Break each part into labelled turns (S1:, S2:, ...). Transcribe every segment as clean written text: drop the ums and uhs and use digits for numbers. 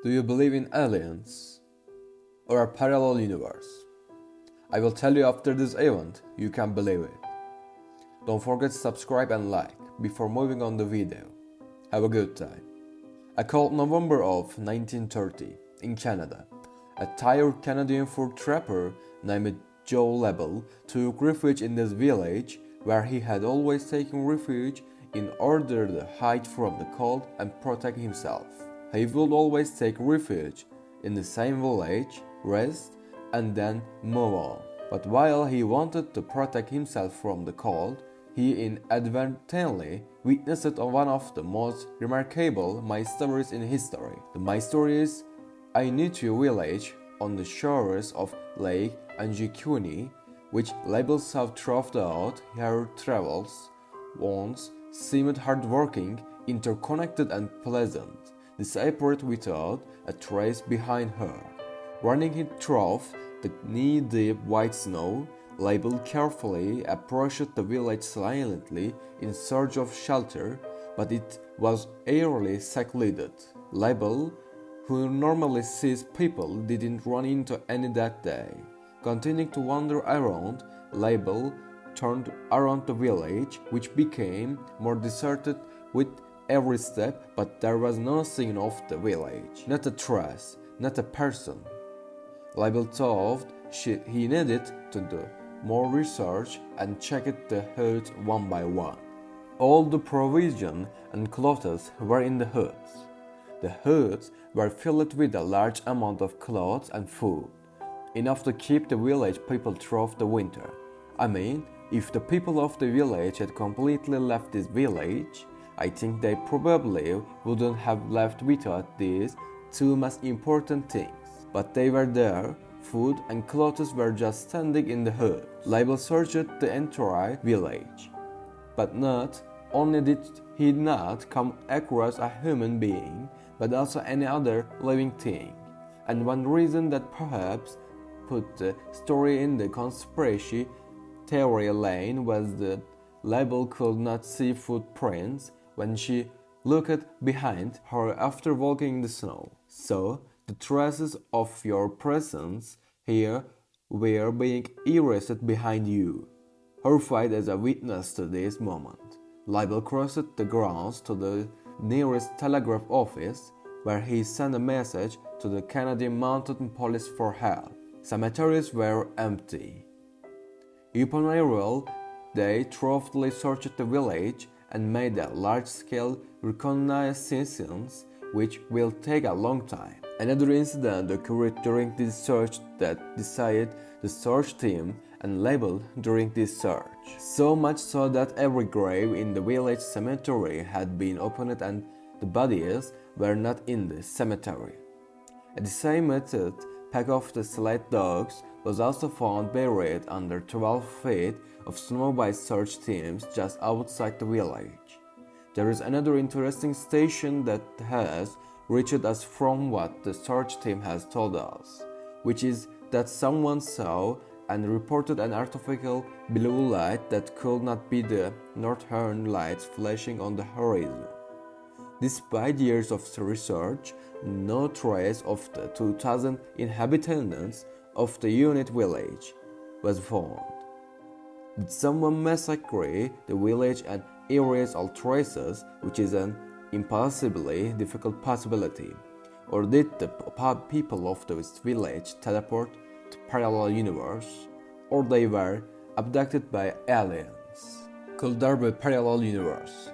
S1: Do you believe in aliens or a parallel universe? I will tell you after this event, you can believe it. Don't forget to subscribe and like before moving on the video. Have a good time. A cold November of 1930 in Canada, a tired Canadian fur trapper named Joe Lebel took refuge in this village where he had always taken refuge in order to hide from the cold and protect himself. He would always take refuge in the same village, rest, and then move on. But while he wanted to protect himself from the cold, he inadvertently witnessed one of the most remarkable mice stories in history. The mice story is Ainutu village on the shores of Lake Anjikuni, which Lebel have throughout her travels, once seemed hardworking, interconnected, and pleasant, disappeared without a trace behind her. Running it through the knee-deep white snow, Lebel carefully approached the village silently in search of shelter, but it was eerily secluded. Lebel, who normally sees people, didn't run into any that day. Continuing to wander around, Lebel turned around the village, which became more deserted with every step, but there was no sign of the village, not a trace, not a person. Lebel thought he needed to do more research and checked the huts one by one. All the provision and clothes were in the huts. The huts were filled with a large amount of clothes and food, enough to keep the village people through the winter. I mean, if the people of the village had completely left this village, I think they probably wouldn't have left without these two most important things. But they were there, food and clothes were just standing in the hut. Lebel searched the entire village. But not only did he not come across a human being, but also any other living thing. And one reason that perhaps put the story in the conspiracy theory lane was that Lebel could not see footprints when she looked behind her after walking in the snow. So, the traces of your presence here were being erased behind you. Horrified as a witness to this moment, Lebel crossed the grounds to the nearest telegraph office, where he sent a message to the Canadian Mounted Police for help. Cemeteries were empty. Upon arrival, they thoroughly searched the village and made a large-scale reconnaissance, which will take a long time. Another incident occurred during this search that decided the search team and Lebel during this search. So much so that every grave in the village cemetery had been opened and the bodies were not in the cemetery. At the same method, pack of the sled dogs was also found buried under 12 feet of snow by search teams just outside the village. There is another interesting station that has reached us from what the search team has told us, which is that someone saw and reported an artificial blue light that could not be the northern lights flashing on the horizon. Despite years of research, no trace of the 2,000 inhabitants of the unit village was found. Did someone massacre the village and erase all traces, which is an impossibly difficult possibility? Or did the people of this village teleport to parallel universe? Or they were abducted by aliens? Could there be parallel universe?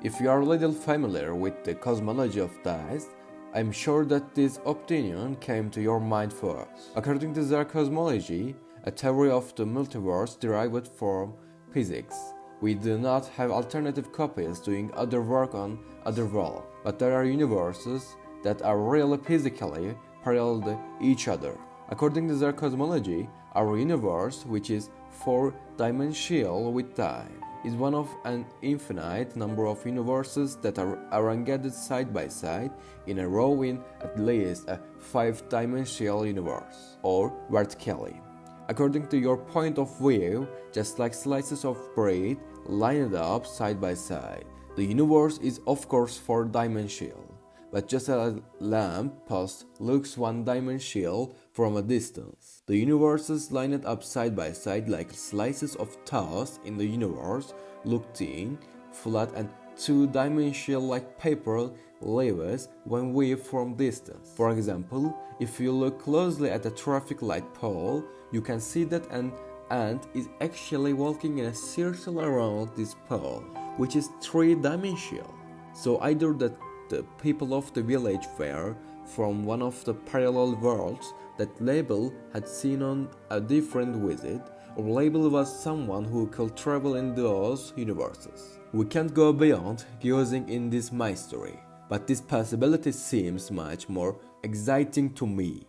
S1: If you are a little familiar with the cosmology of dice, I'm sure that this opinion came to your mind first. According to their cosmology, a theory of the multiverse derived from physics, we do not have alternative copies doing other work on other worlds, but there are universes that are really physically parallel to each other. According to their cosmology, our universe, which is four-dimensional with time, is one of an infinite number of universes that are arranged side by side in a row in at least a five-dimensional universe, or vertically. According to your point of view, just like slices of bread lined up side by side, the universe is of course four-dimensional. but just as a lamp post looks one-dimensional from a distance. The universes lined up side by side like slices of toast in the universe look thin, flat and two-dimensional like paper leaves when viewed from distance. For example, if you look closely at a traffic light pole, you can see that an ant is actually walking in a circle around this pole, which is three-dimensional. So either the people of the village were from one of the parallel worlds that Label had seen on a different visit, or Label was someone who could travel in those universes. We can't go beyond gazing in this mystery, but this possibility seems much more exciting to me.